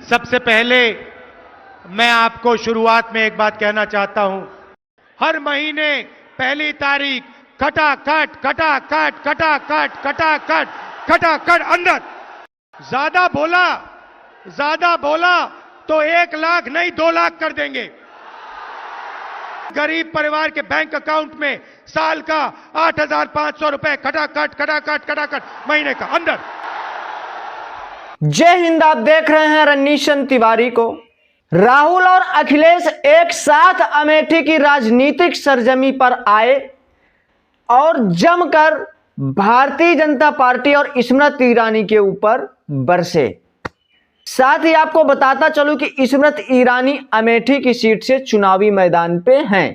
सबसे पहले मैं आपको शुरुआत में एक बात कहना चाहता हूं। हर महीने पहली तारीख खटाखट खटाखट खटाखट खटाखट खटाखट अंदर। ज्यादा बोला तो 1 लाख नहीं 2 लाख कर देंगे। गरीब परिवार के बैंक अकाउंट में साल का 8,500 रुपए खटाखट खटाखट खटाखट महीने का अंदर। जय हिंद। आप देख रहे हैं रनीशन तिवारी को। राहुल और अखिलेश एक साथ अमेठी की राजनीतिक सरजमी पर आए और जमकर भारतीय जनता पार्टी और स्मृति ईरानी के ऊपर बरसे। साथ ही आपको बताता चलूं कि स्मृति ईरानी अमेठी की सीट से चुनावी मैदान पे हैं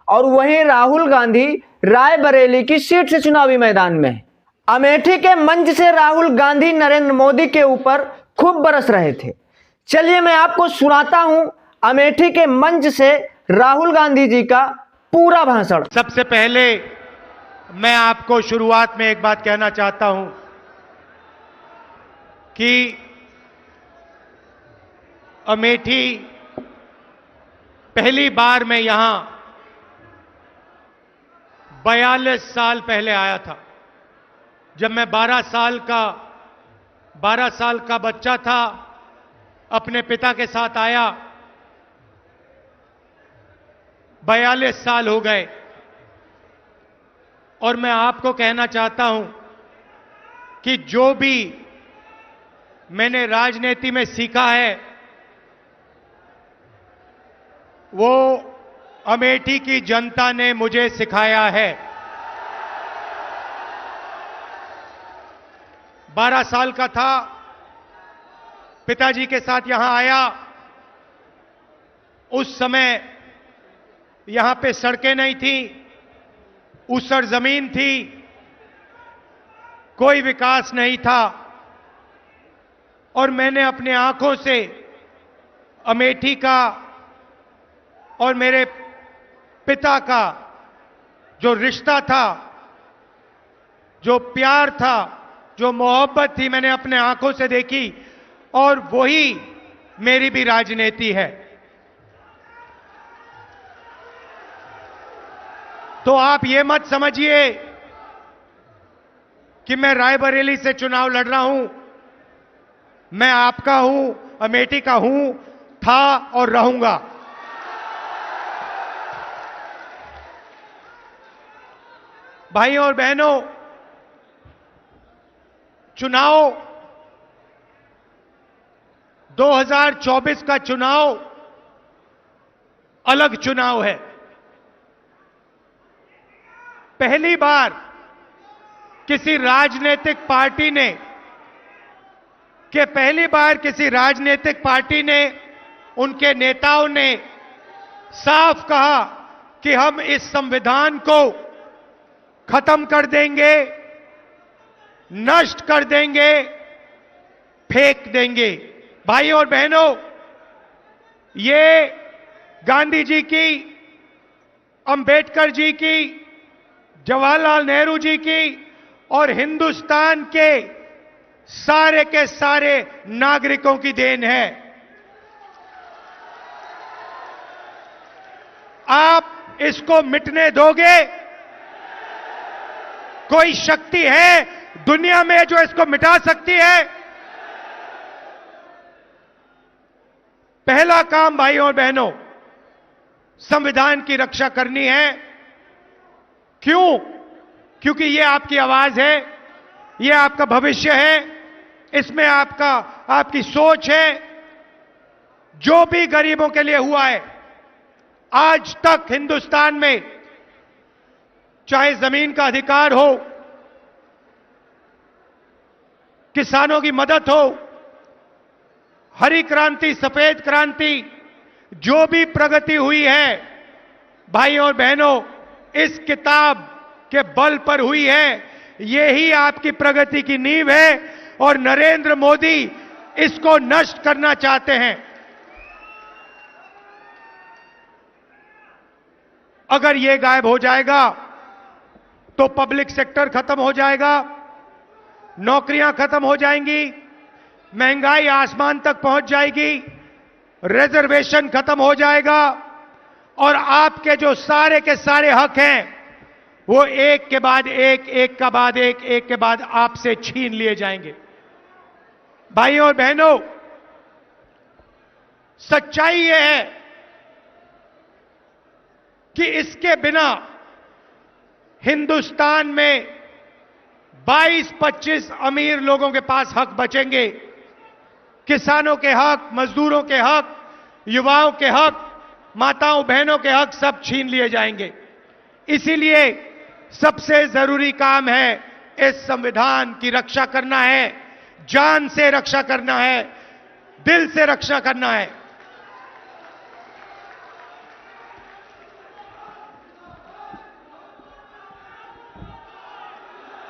और वहीं राहुल गांधी रायबरेली की सीट से चुनावी मैदान में हैं। अमेठी के मंच से राहुल गांधी नरेंद्र मोदी के ऊपर खूब बरस रहे थे। चलिए मैं आपको सुनाता हूं अमेठी के मंच से राहुल गांधी जी का पूरा भाषण। सबसे पहले मैं आपको शुरुआत में एक बात कहना चाहता हूं कि अमेठी पहली बार मैं यहां 42 साल पहले आया था। जब मैं 12 साल का बच्चा था, अपने पिता के साथ आया। 42 साल हो गए और मैं आपको कहना चाहता हूं कि जो भी मैंने राजनीति में सीखा है वो अमेठी की जनता ने मुझे सिखाया है। 12 साल का था, पिताजी के साथ यहां आया। उस समय यहां पे सड़कें नहीं थी, ऊसर जमीन थी, कोई विकास नहीं था और मैंने अपने आंखों से अमेठी का और मेरे पिता का जो रिश्ता था, जो प्यार था, जो मोहब्बत थी, मैंने अपने आंखों से देखी और वही मेरी भी राजनीति है। तो आप ये मत समझिए कि मैं रायबरेली से चुनाव लड़ रहा हूं। मैं आपका हूं, अमेठी का हूं, था और रहूंगा। भाइयों और बहनों, चुनाव 2024 का चुनाव अलग चुनाव है। पहली बार किसी राजनीतिक पार्टी ने उनके नेताओं ने साफ कहा कि हम इस संविधान को खत्म कर देंगे, नष्ट कर देंगे, फेंक देंगे। भाइयों और बहनों, ये गांधी जी की, अंबेडकर जी की, जवाहरलाल नेहरू जी की और हिंदुस्तान के सारे नागरिकों की देन है। आप इसको मिटने दोगे? कोई शक्ति है दुनिया में जो इसको मिटा सकती है? पहला काम भाइयों और बहनों, संविधान की रक्षा करनी है। क्यों? क्योंकि ये आपकी आवाज है, ये आपका भविष्य है, इसमें आपकी सोच है। जो भी गरीबों के लिए हुआ है आज तक हिंदुस्तान में, चाहे जमीन का अधिकार हो, किसानों की मदद हो, हरी क्रांति, सफेद क्रांति, जो भी प्रगति हुई है भाइयों और बहनों, इस किताब के बल पर हुई है। यही आपकी प्रगति की नींव है और नरेंद्र मोदी इसको नष्ट करना चाहते हैं। अगर ये गायब हो जाएगा तो पब्लिक सेक्टर खत्म हो जाएगा, नौकरियां खत्म हो जाएंगी, महंगाई आसमान तक पहुंच जाएगी, रिजर्वेशन खत्म हो जाएगा और आपके जो सारे के सारे हक हैं वो एक के बाद एक का बाद एक के बाद आपसे छीन लिए जाएंगे। भाइयों और बहनों, सच्चाई यह है कि इसके बिना हिंदुस्तान में 22-25 अमीर लोगों के पास हक बचेंगे। किसानों के हक, मजदूरों के हक, युवाओं के हक, माताओं बहनों के हक सब छीन लिए जाएंगे। इसीलिए सबसे जरूरी काम है इस संविधान की रक्षा करना है, जान से रक्षा करना है, दिल से रक्षा करना है।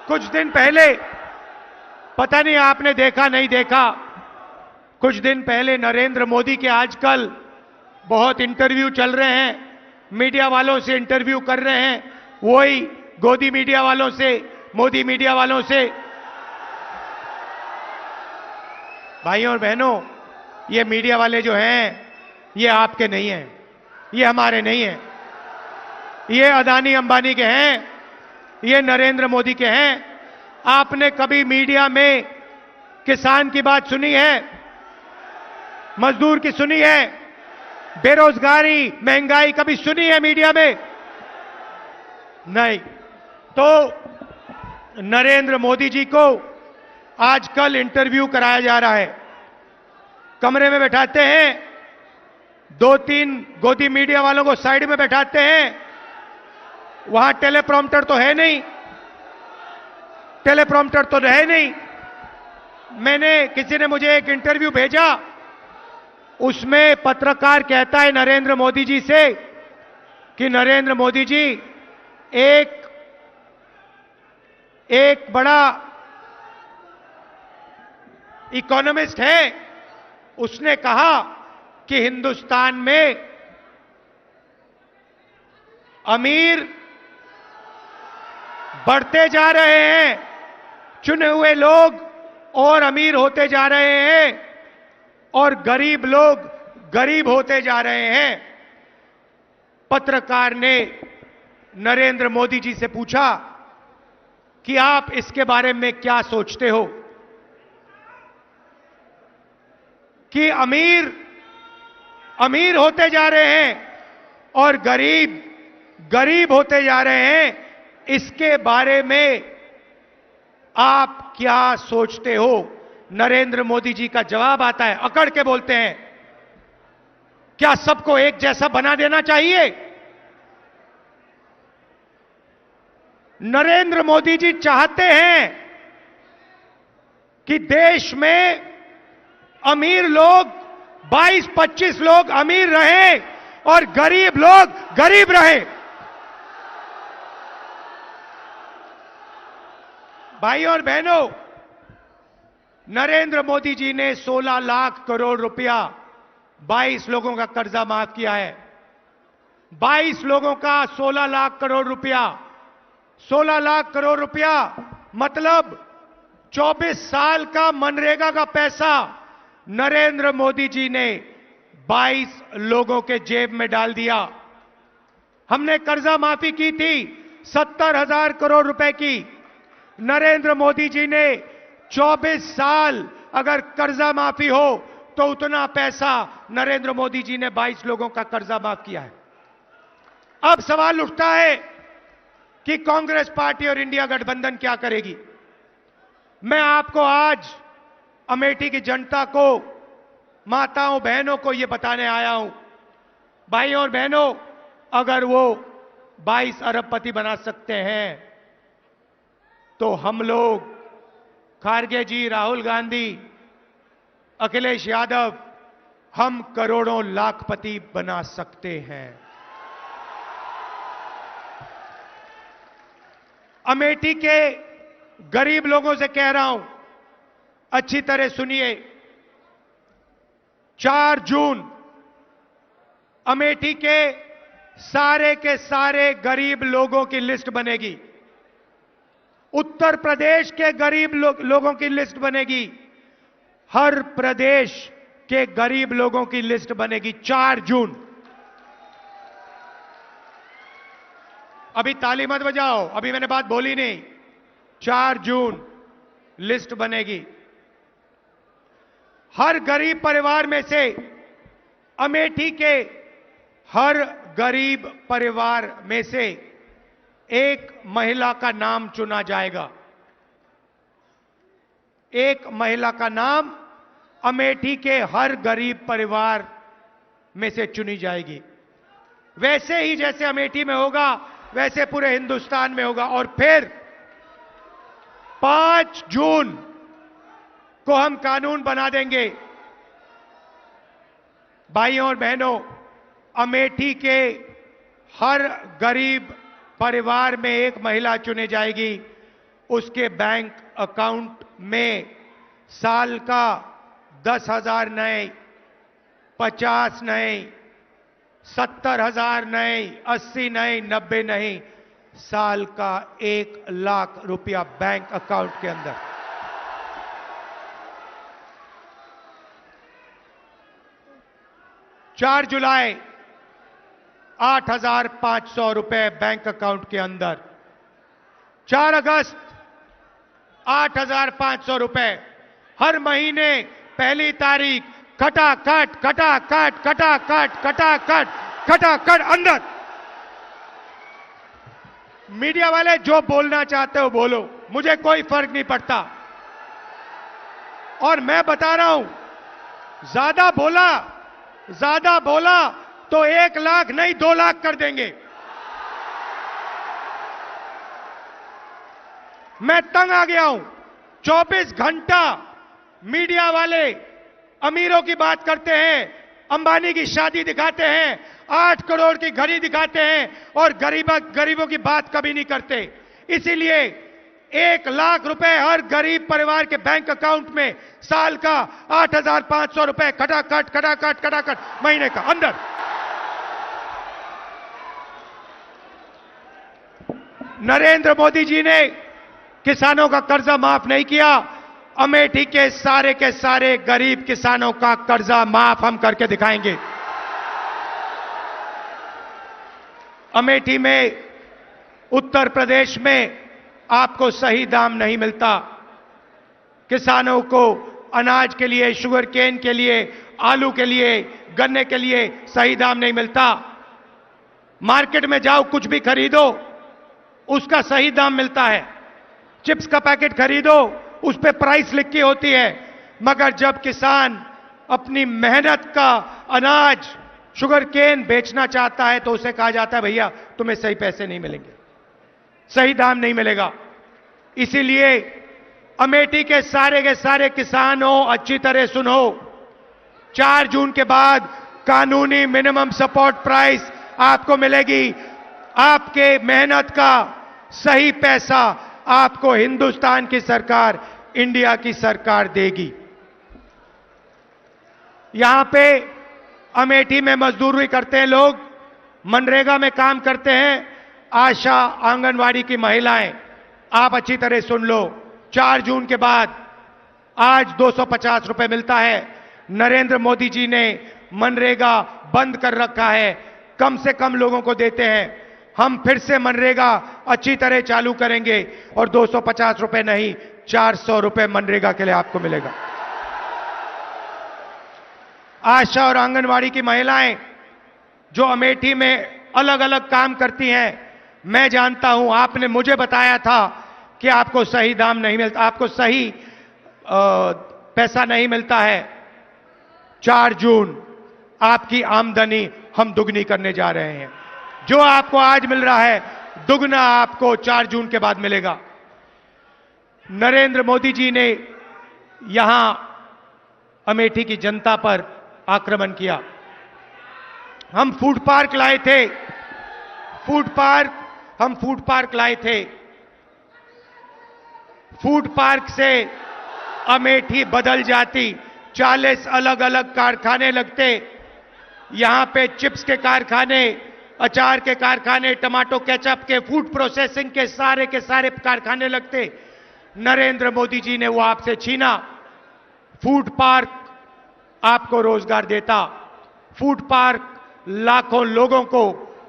कुछ दिन पहले, पता नहीं आपने देखा नहीं देखा, कुछ दिन पहले नरेंद्र मोदी के आजकल बहुत इंटरव्यू चल रहे हैं, मीडिया वालों से इंटरव्यू कर रहे हैं, वही गोदी मीडिया वालों से, मोदी मीडिया वालों से। भाइयों और बहनों, ये मीडिया वाले जो हैं ये आपके नहीं हैं, ये हमारे नहीं हैं, ये अदानी अंबानी के हैं, ये नरेंद्र मोदी के हैं। आपने कभी मीडिया में किसान की बात सुनी है, मजदूर की सुनी है, बेरोजगारी, महंगाई कभी सुनी है मीडिया में? नहीं। तो नरेंद्र मोदी जी को आजकल इंटरव्यू कराया जा रहा है, कमरे में बैठाते हैं, 2-3 गोदी मीडिया वालों को साइड में बैठाते हैं, वहां टेलीप्रॉम्प्टर तो है नहीं, टेलीप्रॉम्प्टर तो है नहीं। किसी ने मुझे एक इंटरव्यू भेजा, उसमें पत्रकार कहता है नरेंद्र मोदी जी से कि नरेंद्र मोदी जी, एक बड़ा इकोनॉमिस्ट है, उसने कहा कि हिंदुस्तान में अमीर बढ़ते जा रहे हैं, चुने हुए लोग और अमीर होते जा रहे हैं और गरीब लोग गरीब होते जा रहे हैं। पत्रकार ने नरेंद्र मोदी जी से पूछा कि आप इसके बारे में क्या सोचते हो कि अमीर अमीर होते जा रहे हैं और गरीब गरीब होते जा रहे हैं, इसके बारे में आप क्या सोचते हो? नरेंद्र मोदी जी का जवाब आता है, अकड़ के बोलते हैं, क्या सबको एक जैसा बना देना चाहिए? नरेंद्र मोदी जी चाहते हैं कि देश में अमीर लोग 22-25 लोग अमीर रहें और गरीब लोग गरीब रहें। भाइयों और बहनों, नरेंद्र मोदी जी ने 16 लाख करोड़ रुपया 22 लोगों का कर्जा माफ किया है। 22 लोगों का 16 लाख करोड़ रुपया, 16 लाख करोड़ रुपया मतलब 24 साल का मनरेगा का पैसा नरेंद्र मोदी जी ने 22 लोगों के जेब में डाल दिया। हमने कर्जा माफी की थी 70,000 करोड़ रुपए की। नरेंद्र मोदी जी ने 24 साल अगर कर्जा माफी हो तो उतना पैसा नरेंद्र मोदी जी ने 22 लोगों का कर्जा माफ किया है। अब सवाल उठता है कि कांग्रेस पार्टी और इंडिया गठबंधन क्या करेगी। मैं आपको आज अमेठी की जनता को, माताओं बहनों को यह बताने आया हूं, भाइयों और बहनों, अगर वो 22 अरबपति बना सकते हैं तो हम लोग, खारगे जी, राहुल गांधी, अखिलेश यादव, हम करोड़ों लाखपति बना सकते हैं। अमेठी के गरीब लोगों से कह रहा हूं, अच्छी तरह सुनिए। 4 जून अमेठी के सारे गरीब लोगों की लिस्ट बनेगी, उत्तर प्रदेश के गरीब लोगों की लिस्ट बनेगी, हर प्रदेश के गरीब लोगों की लिस्ट बनेगी 4 जून। अभी ताली मत बजाओ, अभी मैंने बात बोली नहीं। 4 जून लिस्ट बनेगी। हर गरीब परिवार में से, अमेठी के हर गरीब परिवार में से एक महिला का नाम चुना जाएगा। एक महिला का नाम अमेठी के हर गरीब परिवार में से चुनी जाएगी। वैसे ही जैसे अमेठी में होगा वैसे पूरे हिंदुस्तान में होगा। और फिर 5 जून को हम कानून बना देंगे। भाइयों और बहनों, अमेठी के हर गरीब परिवार में एक महिला चुनी जाएगी। उसके बैंक अकाउंट में साल का 10,000 नहीं, 50 नहीं, 70,000 नहीं, 80 नहीं, 90 नहीं, साल का 1 लाख रुपया बैंक अकाउंट के अंदर। चार जुलाई 8,500 रुपए बैंक अकाउंट के अंदर। 4 अगस्त 8,500 रुपए। हर महीने पहली तारीख खटाखट खटाखट खटाखट खटाखट खटाखट अंदर। मीडिया वाले जो बोलना चाहते हो बोलो, मुझे कोई फर्क नहीं पड़ता। और मैं बता रहा हूं, ज्यादा बोला तो 1 लाख नहीं 2 लाख कर देंगे। मैं तंग आ गया हूं। 24 घंटा मीडिया वाले अमीरों की बात करते हैं, अंबानी की शादी दिखाते हैं, 8 करोड़ की घड़ी दिखाते हैं और गरीबों की बात कभी नहीं करते। इसीलिए 1 लाख रुपए हर गरीब परिवार के बैंक अकाउंट में, साल का 8,500 रुपए खटाखट खटाखट खटाखट महीने का अंदर। नरेंद्र मोदी जी ने किसानों का कर्जा माफ नहीं किया। अमेठी के सारे गरीब किसानों का कर्जा माफ हम करके दिखाएंगे। अमेठी में, उत्तर प्रदेश में आपको सही दाम नहीं मिलता। किसानों को अनाज के लिए, शुगर केन के लिए, आलू के लिए, गन्ने के लिए सही दाम नहीं मिलता। मार्केट में जाओ, कुछ भी खरीदो, उसका सही दाम मिलता है। चिप्स का पैकेट खरीदो, उस पे प्राइस लिखी होती है। मगर जब किसान अपनी मेहनत का अनाज, शुगर केन बेचना चाहता है तो उसे कहा जाता है भैया तुम्हें सही पैसे नहीं मिलेंगे, सही दाम नहीं मिलेगा। इसीलिए अमेठी के सारे किसानों अच्छी तरह सुनो, 4 जून के बाद कानूनी मिनिमम सपोर्ट प्राइस आपको मिलेगी। आपके मेहनत का सही पैसा आपको हिंदुस्तान की सरकार, इंडिया की सरकार देगी। यहां पे अमेठी में मजदूरी करते हैं लोग, मनरेगा में काम करते हैं, आशा आंगनवाड़ी की महिलाएं। आप अच्छी तरह सुन लो, 4 जून के बाद आज 250 रुपए मिलता है। नरेंद्र मोदी जी ने मनरेगा बंद कर रखा है, कम से कम लोगों को देते हैं। हम फिर से मनरेगा अच्छी तरह चालू करेंगे और 250 रुपए नहीं, 400 रुपए मनरेगा के लिए आपको मिलेगा। आशा और आंगनवाड़ी की महिलाएं जो अमेठी में अलग अलग काम करती हैं, मैं जानता हूं, आपने मुझे बताया था कि आपको सही दाम नहीं मिलता, आपको सही पैसा नहीं मिलता है। 4 जून आपकी आमदनी हम दुगनी करने जा रहे हैं। जो आपको आज मिल रहा है, दुगना आपको 4 जून के बाद मिलेगा। नरेंद्र मोदी जी ने यहां अमेठी की जनता पर आक्रमण किया। हम फूड पार्क लाए थे, हम फूड पार्क लाए थे। फूड पार्क से अमेठी बदल जाती। 40 अलग अलग कारखाने लगते। यहां पे चिप्स के कारखाने, अचार के कारखाने, टमाटो केचप के, फूड प्रोसेसिंग के सारे कारखाने लगते। नरेंद्र मोदी जी ने वो आपसे छीना। फूड पार्क आपको रोजगार देता, फूड पार्क लाखों लोगों को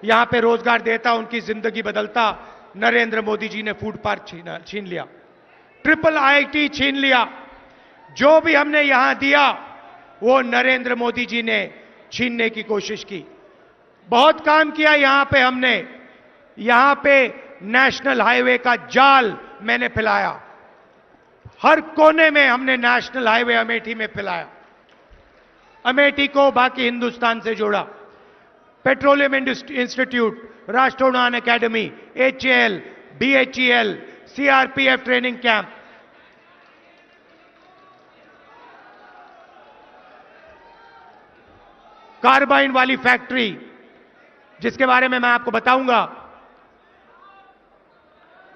यहां पे रोजगार देता, उनकी जिंदगी बदलता। नरेंद्र मोदी जी ने फूड पार्क छीन लिया, ट्रिपल आईटी छीन लिया। जो भी हमने यहां दिया वो नरेंद्र मोदी जी ने छीनने की कोशिश की। बहुत काम किया यहां पे हमने, यहां पे नेशनल हाईवे का जाल मैंने फैलाया, हर कोने में हमने नेशनल हाईवे अमेठी में फैलाया, अमेठी को बाकी हिंदुस्तान से जोड़ा। पेट्रोलियम इंस्टीट्यूट, राष्ट्रीय उड़ान academy, HAL, BHEL, CRPF training camp, carbine वाली फैक्ट्री जिसके बारे में मैं आपको बताऊंगा,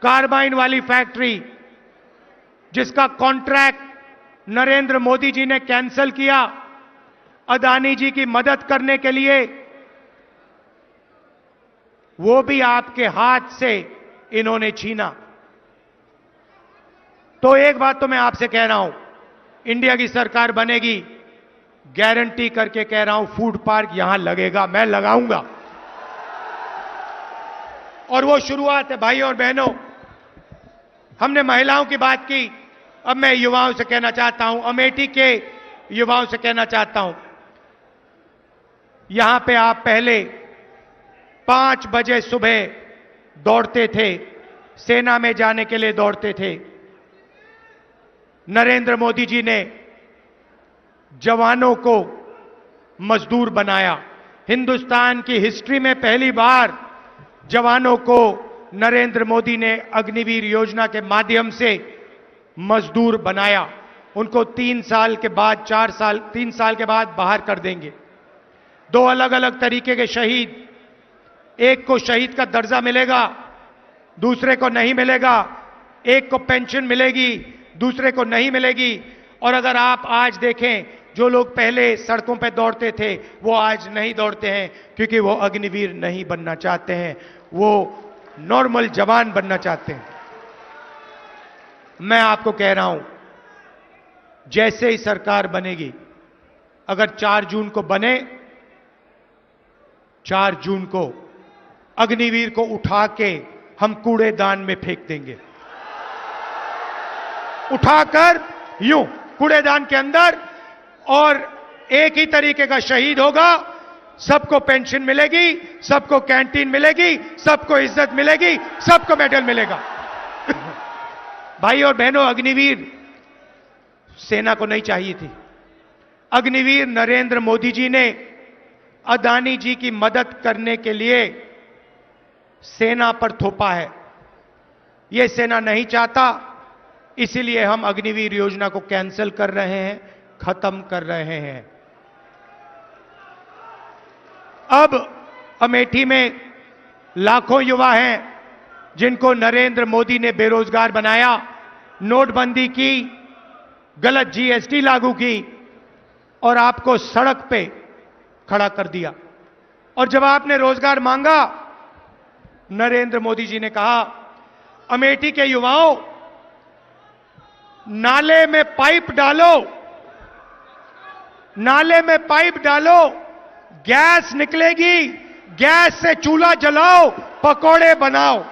कार्बाइन वाली फैक्ट्री जिसका कॉन्ट्रैक्ट नरेंद्र मोदी जी ने कैंसिल किया अदानी जी की मदद करने के लिए, वो भी आपके हाथ से इन्होंने छीना। तो एक बात तो मैं आपसे कह रहा हूं, इंडिया की सरकार बनेगी, गारंटी करके कह रहा हूं, फूड पार्क यहां लगेगा, मैं लगाऊंगा। और वो शुरुआत है भाई और बहनों। हमने महिलाओं की बात की, अब मैं युवाओं से कहना चाहता हूं, अमेठी के युवाओं से कहना चाहता हूं, यहां पे आप पहले 5 बजे सुबह दौड़ते थे, सेना में जाने के लिए दौड़ते थे। नरेंद्र मोदी जी ने जवानों को मजदूर बनाया। हिंदुस्तान की हिस्ट्री में पहली बार जवानों को नरेंद्र मोदी ने अग्निवीर योजना के माध्यम से मजदूर बनाया। उनको 3 साल के बाद 3 साल के बाद बाहर कर देंगे। 2 अलग अलग तरीके के शहीद, एक को शहीद का दर्जा मिलेगा, दूसरे को नहीं मिलेगा। एक को पेंशन मिलेगी, दूसरे को नहीं मिलेगी। और अगर आप आज देखें, जो लोग पहले सड़कों पर दौड़ते थे वो आज नहीं दौड़ते हैं, क्योंकि वो अग्निवीर नहीं बनना चाहते हैं, वो नॉर्मल जवान बनना चाहते हैं। मैं आपको कह रहा हूं, जैसे ही सरकार बनेगी, अगर 4 जून को बने, 4 जून को अग्निवीर को उठा के हम कूड़ेदान में फेंक देंगे, उठाकर यूं कूड़ेदान के अंदर, और एक ही तरीके का शहीद होगा। सबको पेंशन मिलेगी, सबको कैंटीन मिलेगी, सबको इज्जत मिलेगी, सबको मेडल मिलेगा। भाई और बहनों, अग्निवीर सेना को नहीं चाहिए थी। अग्निवीर नरेंद्र मोदी जी ने अदानी जी की मदद करने के लिए सेना पर थोपा है। यह सेना नहीं चाहता, इसीलिए हम अग्निवीर योजना को कैंसिल कर रहे हैं, खत्म कर रहे हैं। अब अमेठी में लाखों युवा हैं जिनको नरेंद्र मोदी ने बेरोजगार बनाया, नोटबंदी की, गलत GST लागू की और आपको सड़क पे खड़ा कर दिया। और जब आपने रोजगार मांगा, नरेंद्र मोदी जी ने कहा, अमेठी के युवाओं, नाले में पाइप डालो, नाले में पाइप डालो, गैस निकलेगी, गैस से चूल्हा जलाओ, पकोड़े बनाओ।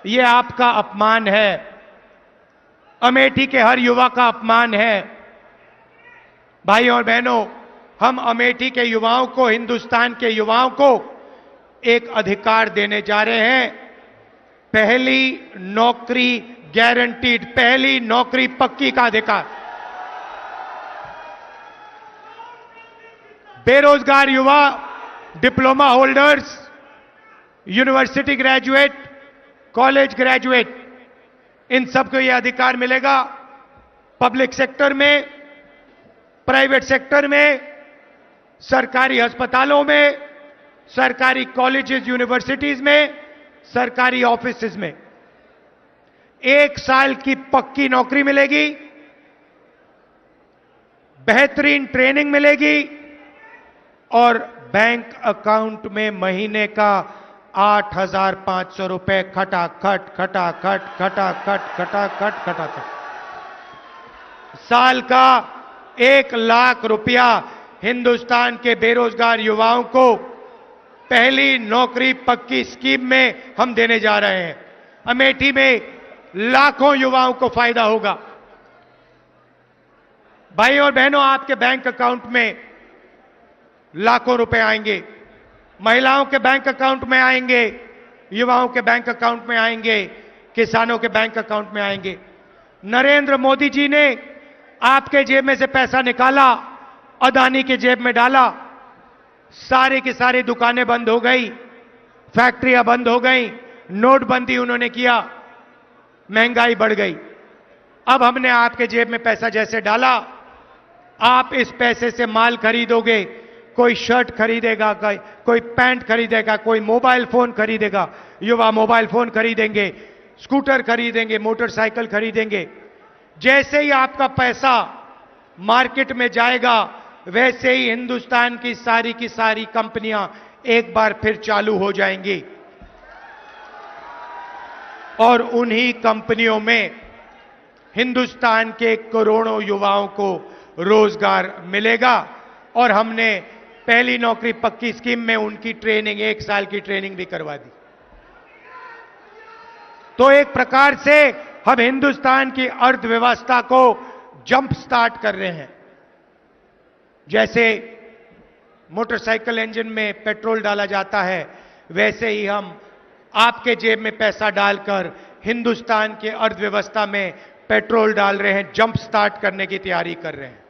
यह आपका अपमान है, अमेठी के हर युवा का अपमान है। भाई और बहनों, हम अमेठी के युवाओं को, हिंदुस्तान के युवाओं को एक अधिकार देने जा रहे हैं। पहली नौकरी गारंटीड, पहली नौकरी पक्की का अधिकार। बेरोजगार युवा, diploma holders, university graduate, college graduate, इन सबको यह अधिकार मिलेगा। पब्लिक सेक्टर में, प्राइवेट सेक्टर में, सरकारी अस्पतालों में, सरकारी कॉलेजेस यूनिवर्सिटीज में, सरकारी ऑफिसेज में 1 साल की पक्की नौकरी मिलेगी, बेहतरीन ट्रेनिंग मिलेगी और बैंक अकाउंट में महीने का 8,500 रुपए खटाखट खटाखट खटाखट खटाखट खटाखट। साल का 1 लाख रुपया हिंदुस्तान के बेरोजगार युवाओं को पहली नौकरी पक्की स्कीम में हम देने जा रहे हैं। अमेठी में लाखों युवाओं को फायदा होगा। भाई और बहनों, आपके बैंक अकाउंट में लाखों रुपए आएंगे, महिलाओं के बैंक अकाउंट में आएंगे, युवाओं के बैंक अकाउंट में आएंगे, किसानों के बैंक अकाउंट में आएंगे। नरेंद्र मोदी जी ने आपके जेब में से पैसा निकाला, अदानी के जेब में डाला, सारी की सारी दुकानें बंद हो गई, फैक्ट्रियां बंद हो गई, नोटबंदी उन्होंने किया, महंगाई बढ़ गई। अब हमने आपके जेब में पैसा जैसे डाला, आप इस पैसे से माल खरीदोगे, कोई शर्ट खरीदेगा, कोई पैंट खरीदेगा, कोई मोबाइल फोन खरीदेगा, युवा मोबाइल फोन खरीदेंगे, स्कूटर खरीदेंगे, मोटरसाइकिल खरीदेंगे। जैसे ही आपका पैसा मार्केट में जाएगा, वैसे ही हिंदुस्तान की सारी कंपनियां एक बार फिर चालू हो जाएंगी और उन्हीं कंपनियों में हिंदुस्तान के करोड़ों युवाओं को रोजगार मिलेगा। और हमने पहली नौकरी पक्की स्कीम में उनकी ट्रेनिंग, 1 साल की ट्रेनिंग भी करवा दी। तो एक प्रकार से हम हिंदुस्तान की अर्थव्यवस्था को जंप स्टार्ट कर रहे हैं। जैसे मोटरसाइकिल इंजन में पेट्रोल डाला जाता है, वैसे ही हम आपके जेब में पैसा डालकर हिंदुस्तान की अर्थव्यवस्था में पेट्रोल डाल रहे हैं, जंप स्टार्ट करने की तैयारी कर रहे हैं।